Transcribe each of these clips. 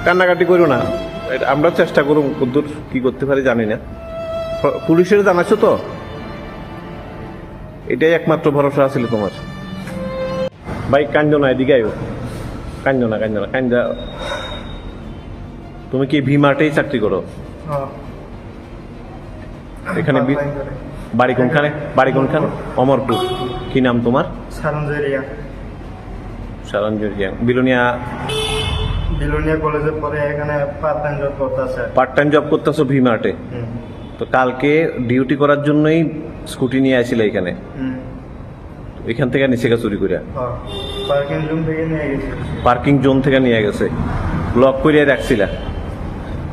কান্নাকাটি করো না, আমরা চেষ্টা করুন কদ্দূর কি করতে পারি জানি না। পুলিশের জানাচ্ছো তো, এটাই একমাত্র ভরসা আছিল তোমার। ভাই কান্দো না, এদিকে আয়ো, কান্দো না কান্দো না কান্দা। তুমি কি ভি মার্টেই চাকরি করো? এখানে বাড়ি কোনখানে? বাড়ি কোনখানে? অমরপুর। কি নাম তোমার? সারঞ্জরিয়া। সারঞ্জরিয়া। বিলোনিয়া কলেজে পরে এখানে পার্ট টাইম জব করতেছে। পার্ট টাইম জব করতেছো ভি মার্টে? তো কালকে ডিউটি করার জন্যই স্কুটি নিয়ে আসছিলে এখানে, এখান থেকে নিচে চুরি করে? পার্কিং জোন থেকে নিয়ে গেছে। পার্কিং জোন থেকে নিয়ে গেছে, লক করে রাখছিলা?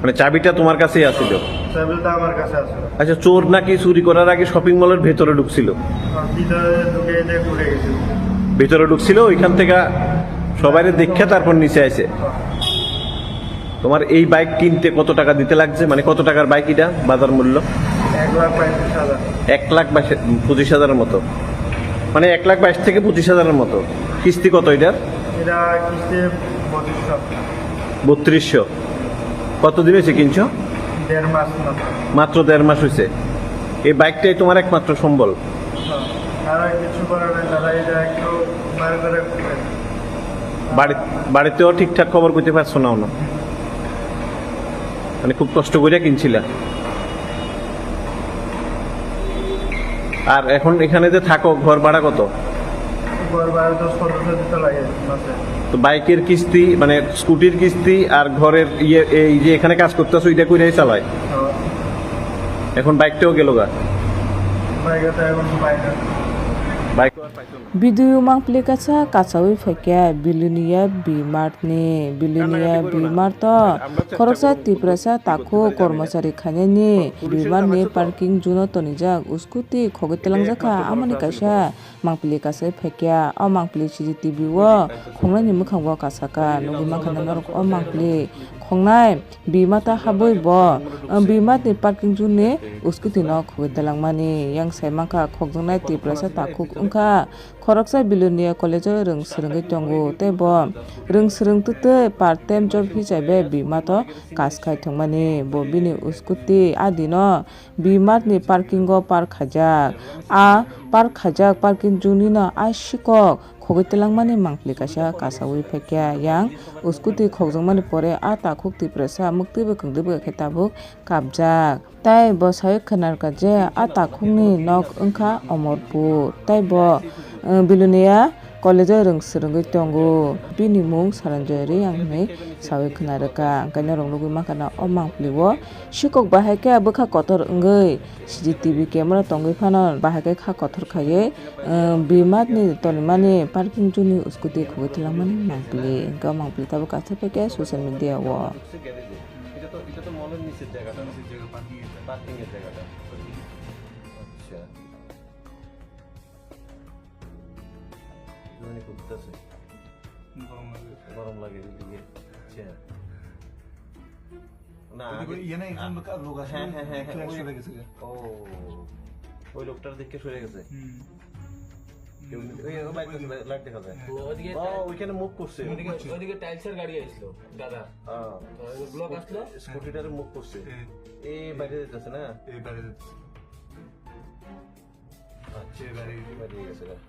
মানে চাবিটা তোমার কাছেই আছিল? চাবিটা আমার কাছে আছে। আচ্ছা, চোর নাকি চুরি করার আগে শপিং মলের ভেতরে ঢুকছিল? ভিতরে ঢুকে ঘুরে গেছে। ভেতরে ঢুকছিল, ওইখান থেকে সবাই দেখে তারপর নিচে আসে। তোমার এই বাইক কিনতে কত টাকা দিতে লাগছে? মানে কত টাকার বাইক এটা, বাজার মূল্য? 1,22,000। 1,25,000 মতো, মানে 1,22,000 থেকে 25,000 মতো। কিস্তি কত এটার? এটা কিস্তি 3200। 3200। কতদিন হয়েছে কিনছো? 1.5 মাস। মাত্র 1.5 মাস হয়েছে। এই বাইকটাই তোমার একমাত্র সম্বল? আর কিছু করার নেই দাদা, এটা একটু বার করে বাড়িতেও ঠিকঠাক খবর করতে পারছো না? মানে খুব কষ্ট করে কিনছিলা। আর এখন এখানে যে থাকো, ঘর ভাড়া কত? ঘর ভাড়া তো 1700 দিতে লাগে মাসে। তো বাইকের কিস্তি, মানে স্কুটির কিস্তি আর ঘরের এই যে এখানে কাজ করতেছো এটা কইরাই চালায়। এখন বাইকটাও গেল গা। বাইকটা এখন বাইরে। Bike Video mang plikacha kachawi phekya Bilunia B-Mart ni Bilunia B-Mart to khoroksa tiprasa takho kormachari khane ni B-Mart ni parking juno tonijak uskuti khogetelang jaka amoni kaisa mang plikasa phekya o mang plik CCTV wo khongnai ni mukhang bo kasaka nugi mangkhana norok o mang plik khongnai B-Mart ta haboi bo B-Mart ni parking june uskuti no khogetelang mani yang saimangka khokjongnai tiprasa takho ungkha khoroksa Bilunia college rung srungi tongo tebo rung srung tute part time job hisabe B-Mart to kaজ khai thongmani bo bini uskuti adino B-Mart ni parking go park khajak a park khajak parking juni no ashikok khogetelangmani mangpli kaisa kasawi phekya yang uskuti khogjongmani pore a ta khukti presa muktibe kungdibe khetabuk kapjak tai bo sai khanar ka je a ta khungni nok ungkha Omorpur tai bo Bilunia college rung srungi tongo bini mung Saranjari angni sawi khnaraka kaina ronglugi makana o mangpliwo sikok bahake bukha kotor ungoi CCTV camera tongoi phanon bahake kha kotor khaye B-Mart ni tonimani parking juni uskuti khogetlamani mangpli ga mangpli tabu kaste peke social media wo এটা তো মলের নিচের জায়গাটা, parking এর জায়গাটা। আচ্ছা, গরম লাগে এদিকে। আচ্ছা না ও ওই লোকটার দিকে সরে গেছে। লাইট দেখা যায় ওইখানে মুখ করছে, ওইদিকে টাইলসের গাড়ি আসলো দাদা, ব্লক আসলো, স্কুটিটারে মুখ করছে। এই বাইরে যেতেছে না? এই বাইরে যেতেছে। আচ্ছা, বাইরে গেছে।